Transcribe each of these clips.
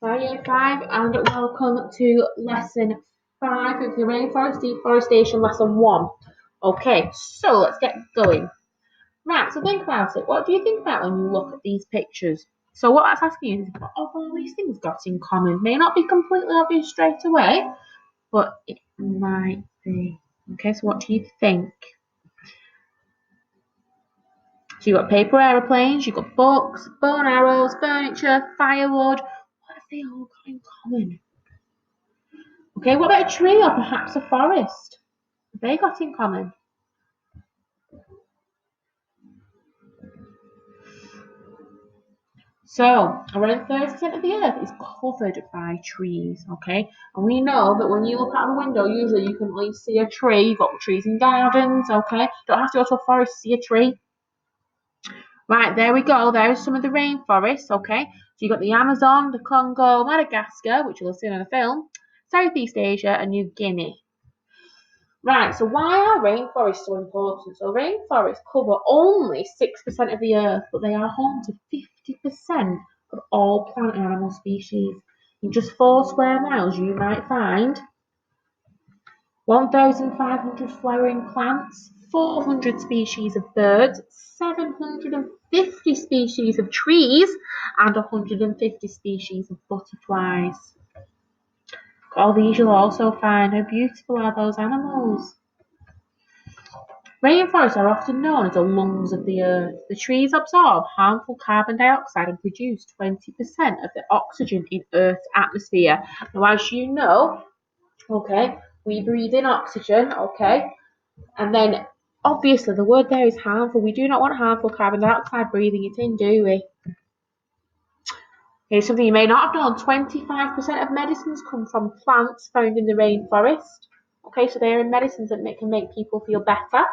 Hi, Year 5, and welcome to Lesson 5 of the Rainforest Deforestation Lesson 1. Okay, so let's get going. Right, so think about it. What do you think about when you look at these pictures? So what that's asking you is what have all these things got in common? May not be completely obvious straight away, but it might be. Okay, so what do you think? So you've got paper aeroplanes, you've got books, bow and arrows, furniture, firewood. What have they all got in common? Okay, what about a tree or perhaps a forest? What have they got in common? So, around 30% of the earth is covered by trees, okay? And we know that when you look out a window, usually you can at least see a tree. You've got trees in gardens, okay? Don't have to go to a forest to see a tree. Right, there we go. There's some of the rainforests, okay? So you've got the Amazon, the Congo, Madagascar, which you'll see in the film, Southeast Asia, and New Guinea. Right, so why are rainforests so important? So rainforests cover only 6% of the earth, but they are home to 50% of all plant and animal species. In just 4 square miles, you might find 1,500 flowering plants, 400 species of birds, 750 species of trees, and 150 species of butterflies. All these you'll also find. How beautiful are those animals? Rainforests are often known as the lungs of the earth. The trees absorb harmful carbon dioxide and produce 20% of the oxygen in Earth's atmosphere. Now, as you know, okay, we breathe in oxygen, okay, and then obviously the word there is harmful. We do not want harmful carbon dioxide breathing it in, do we? Here's something you may not have known. 25% of medicines come from plants found in the rainforest. Okay, so they are medicines that can make people feel better.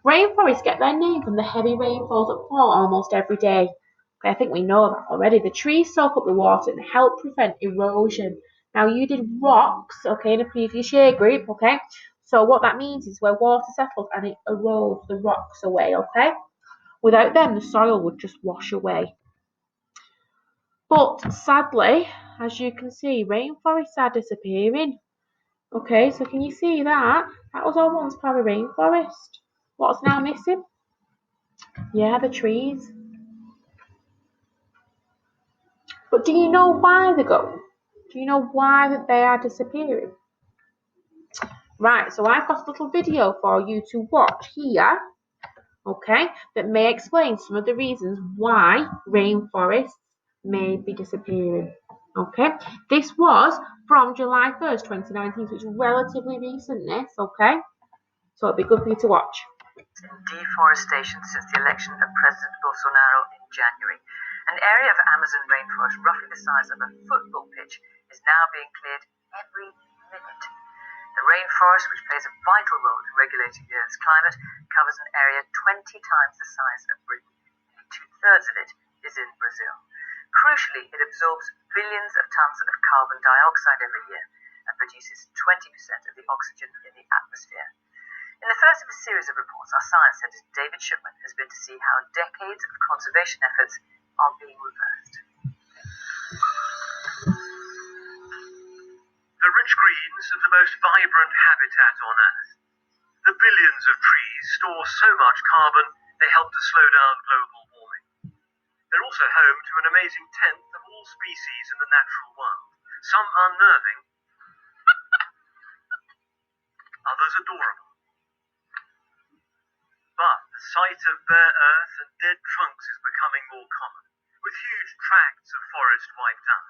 Rainforests get their name from the heavy rainfalls that fall almost every day. Okay, I think we know that already. The trees soak up the water and help prevent erosion. Now, you did rocks, okay, in a previous year group, okay? So what that means is where water settles and it erodes the rocks away, okay? Without them, the soil would just wash away. But sadly, as you can see, rainforests are disappearing. Okay, so can you see that? That was all once part of a rainforest. What's now missing? Yeah, the trees. But do you know why they're going? Do you know why that they are disappearing? Right, so I've got a little video for you to watch here, okay, that may explain some of the reasons why rainforests may be disappearing. Okay, this was from July 1st, 2019, so it's relatively recent, this, okay? So it'll be good for you to watch. Deforestation since the election of President Bolsonaro in January. An area of Amazon rainforest roughly the size of a football pitch is now being cleared every minute. The rainforest, which plays a vital role in regulating the Earth's climate, covers an area 20 times the size of Britain. Nearly 2/3 of it is in Brazil. Crucially, it absorbs billions of tons of carbon dioxide every year and produces 20% of the oxygen in the atmosphere. In the first of a series of reports, our science editor David Shipman has been to see how decades of conservation efforts are being reversed. The rich greens of the most vibrant habitat on Earth. The billions of trees store so much carbon, they help to slow down global warming. They're also home to an amazing tenth of all species in the natural world, some unnerving, others adorable. But the sight of bare earth and dead trunks is becoming more common, with huge tracts of forest wiped out.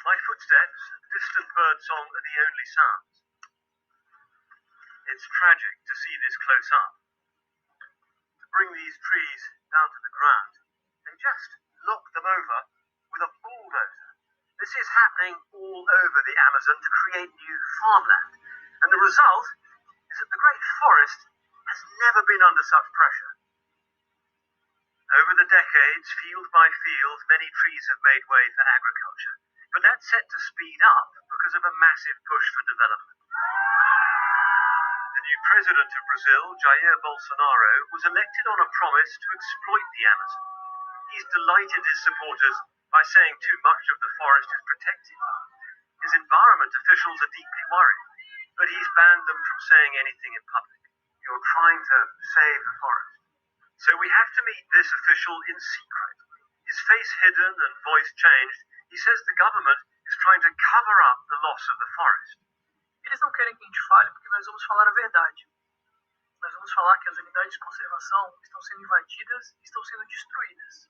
My footsteps and distant birdsong are the only sounds. It's tragic to see this close up. To bring these trees down to the ground, they just knock them over with a bulldozer. This is happening all over the Amazon to create new farmland, and the result is that the great forest has never been under such pressure. Over the decades, field by field, many trees have made way for agriculture, but that's set to speed up because of a massive push for development. The new president of Brazil, Jair Bolsonaro, was elected on a promise to exploit the Amazon. He's delighted his supporters by saying too much of the forest is protected. His environment officials are deeply worried, but he's banned them from saying anything in public. You're trying to save the forest. So we have to meet this official in secret. His face hidden and voice changed, he says the government is trying to cover up the loss of the forest. Eles não querem que a gente fale porque nós vamos falar a verdade. Nós vamos falar que as unidades de conservação estão sendo invadidas e estão sendo destruídas.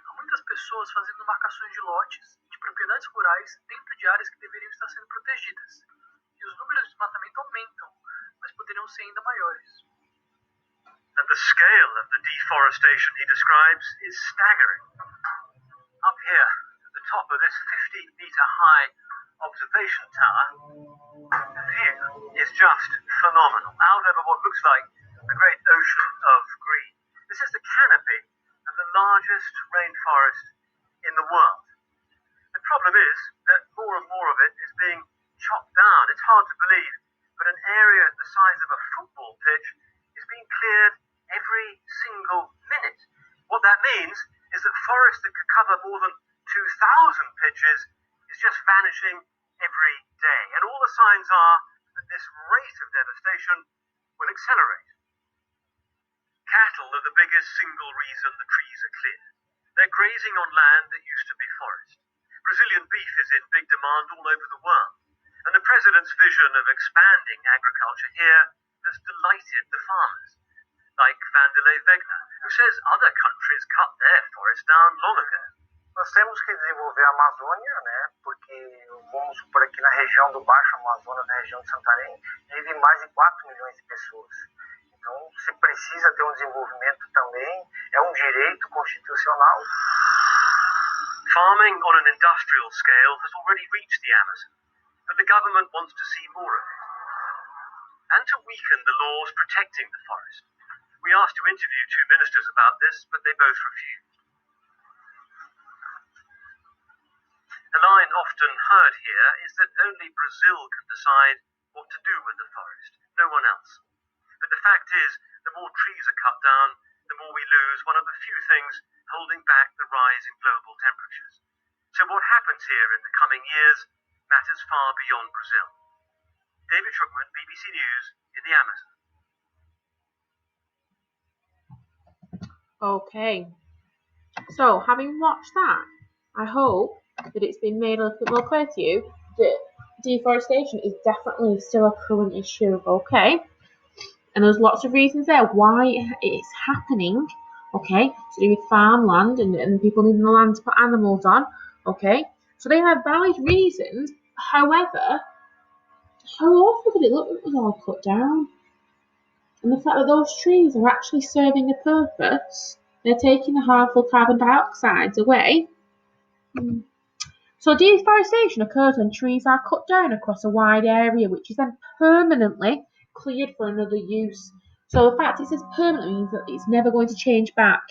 Há muitas pessoas fazendo marcações de lotes de propriedades rurais dentro de áreas que deveriam estar sendo protegidas. E os números de desmatamento aumentam, mas poderiam ser ainda maiores. And the scale of the deforestation he describes is staggering. Up here, at the top of this 50-meter-high observation tower, the view is just phenomenal, out over what looks like a great ocean of green. This is the canopy of the largest rainforest in the world. The problem is that more and more of it is being chopped down. It's hard to believe, but an area the size of a football pitch is being cleared every single minute. What that means is that forest that could cover more than 2,000 pitches is just vanishing every day. And all the signs are that this rate of devastation will accelerate. Cattle are the biggest single reason the trees are cleared. They're grazing on land that used to be forest. Brazilian beef is in big demand all over the world. And the president's vision of expanding agriculture here has delighted the farmers, like Vanderlei Wegner, who says other countries cut their forests down long ago. Nós temos que desenvolver a Amazônia, né? Porque, vamos supor, aqui na região do Baixo Amazonas, na região de Santarém, vivem mais de 4 milhões de pessoas. Então, se precisa ter um desenvolvimento também, é um direito constitucional. Farming on an industrial scale has already reached the Amazon, but the government wants to see more of it. And to weaken the laws protecting the forest. We asked to interview 2 ministers about this, but they both refused. The line often heard here is that only Brazil can decide what to do with the forest, no one else. But the fact is, the more trees are cut down, the more we lose one of the few things holding back the rise in global temperatures. So what happens here in the coming years matters far beyond Brazil. David Schuckman, BBC News, in the Amazon. Okay, so having watched that, I hope that it's been made a little bit more clear to you that deforestation is definitely still a current issue, okay? And there's lots of reasons there why it's happening, okay? To do with farmland and people needing the land to put animals on, okay? So they have valid reasons. However, how awful did it look when it was all cut down? And the fact that those trees are actually serving a purpose, they're taking the harmful carbon dioxide away. So deforestation occurs when trees are cut down across a wide area, which is then permanently cleared for another use. So the fact it says permanent means that it's never going to change back.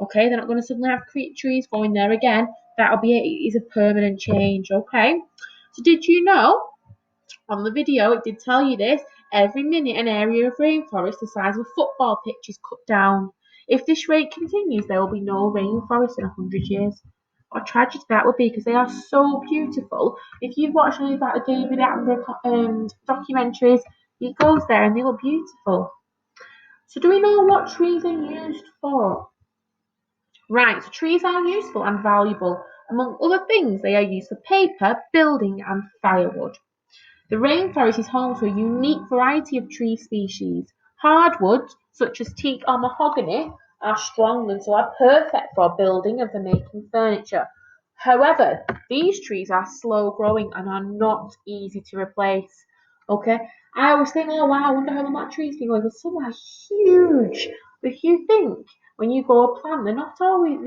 Okay, they're not going to suddenly have trees going there again. That'll be it. It is a permanent change. Okay. So did you know? On the video, it did tell you this. Every minute, an area of rainforest the size of a football pitch is cut down. If this rate continues, there will be no rainforest in 100 years. What a tragedy that would be, because they are so beautiful. If you've watched any of that David Attenborough documentaries, he goes there and they look beautiful. So do we know what trees are used for? Right, so trees are useful and valuable. Among other things, they are used for paper, building and firewood. The rainforest is home to a unique variety of tree species. Hardwoods, such as teak or mahogany, are strong and so are perfect for building and for making furniture. However, these trees are slow growing and are not easy to replace. Okay, I always think, oh wow, I wonder how long that tree's been going. Because some are huge. But if you think when you grow a plant, they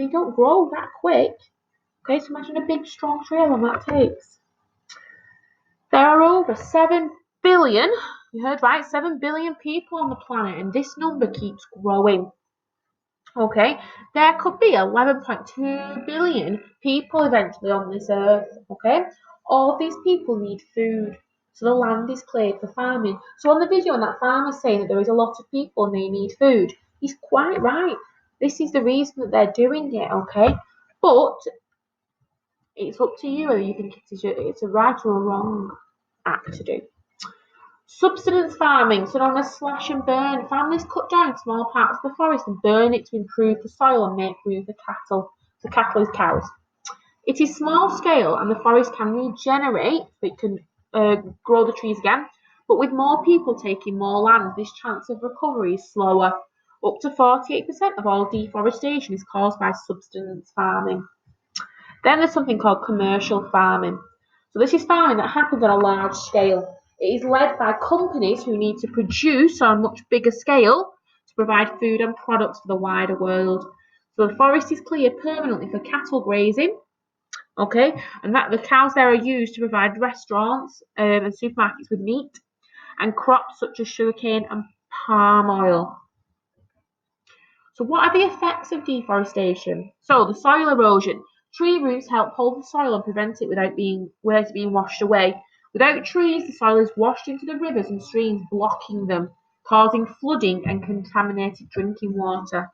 don't grow that quick. Okay, so imagine a big strong tree, how long that takes. There are over 7 billion, you heard right, 7 billion people on the planet, and this number keeps growing. Okay, there could be 11.2 billion people eventually on this earth. Okay, all of these people need food, so the land is cleared for farming. So on the video, when that farmer's saying that there is a lot of people and they need food, he's quite right. This is the reason that they're doing it, okay? But it's up to you whether you think it's a right or a wrong act to do. Subsistence farming, so known as slash and burn. Families cut down small parts of the forest and burn it to improve the soil and make room for cattle. So cattle is cows. It is small scale and the forest can regenerate, it can grow the trees again, but with more people taking more land, this chance of recovery is slower. Up to 48% of all deforestation is caused by subsistence farming. Then there's something called commercial farming. So this is farming that happens on a large scale. It is led by companies who need to produce on a much bigger scale to provide food and products for the wider world. So the forest is cleared permanently for cattle grazing, okay, and that the cows there are used to provide restaurants and supermarkets with meat and crops such as sugarcane and palm oil. So what are the effects of deforestation? So the soil erosion. Tree roots help hold the soil and prevent it without it being washed away. Without trees, the soil is washed into the rivers and streams, blocking them, causing flooding and contaminated drinking water.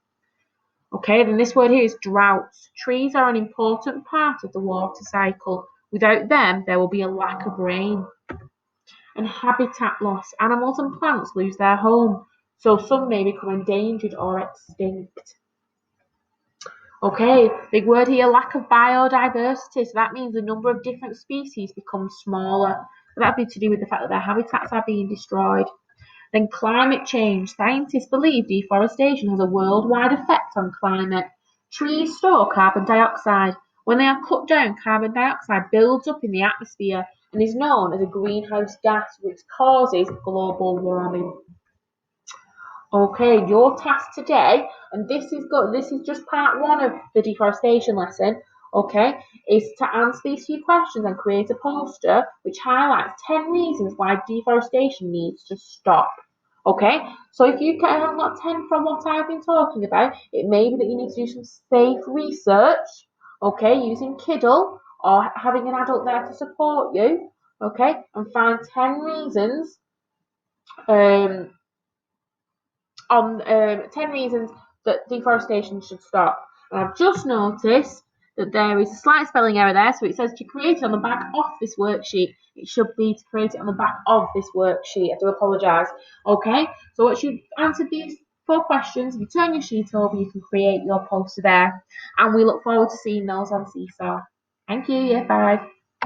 Okay, then this word here is droughts. Trees are an important part of the water cycle. Without them, there will be a lack of rain. And habitat loss. Animals and plants lose their home, so some may become endangered or extinct. Okay, big word here, lack of biodiversity. So that means the number of different species becomes smaller. That'd be to do with the fact that their habitats are being destroyed. Then climate change. Scientists believe deforestation has a worldwide effect on climate. Trees store carbon dioxide. When they are cut down, carbon dioxide builds up in the atmosphere and is known as a greenhouse gas, which causes global warming. Okay, your task today, and this is just part one of the deforestation lesson, okay, is to answer these few questions and create a poster which highlights 10 reasons why deforestation needs to stop. Okay, so if you haven't got 10 from what I've been talking about, it may be that you need to do some safe research, okay, using Kiddle or having an adult there to support you, okay, and find 10 reasons on 10 reasons that deforestation should stop. And I've just noticed that there is a slight spelling error there, so it says to create it on the back of this worksheet. It should be to create it on the back of this worksheet. I do apologise. Okay, so once you've answered these 4 questions, if you turn your sheet over, you can create your poster there. And we look forward to seeing those on Seesaw. Thank you, yeah, bye.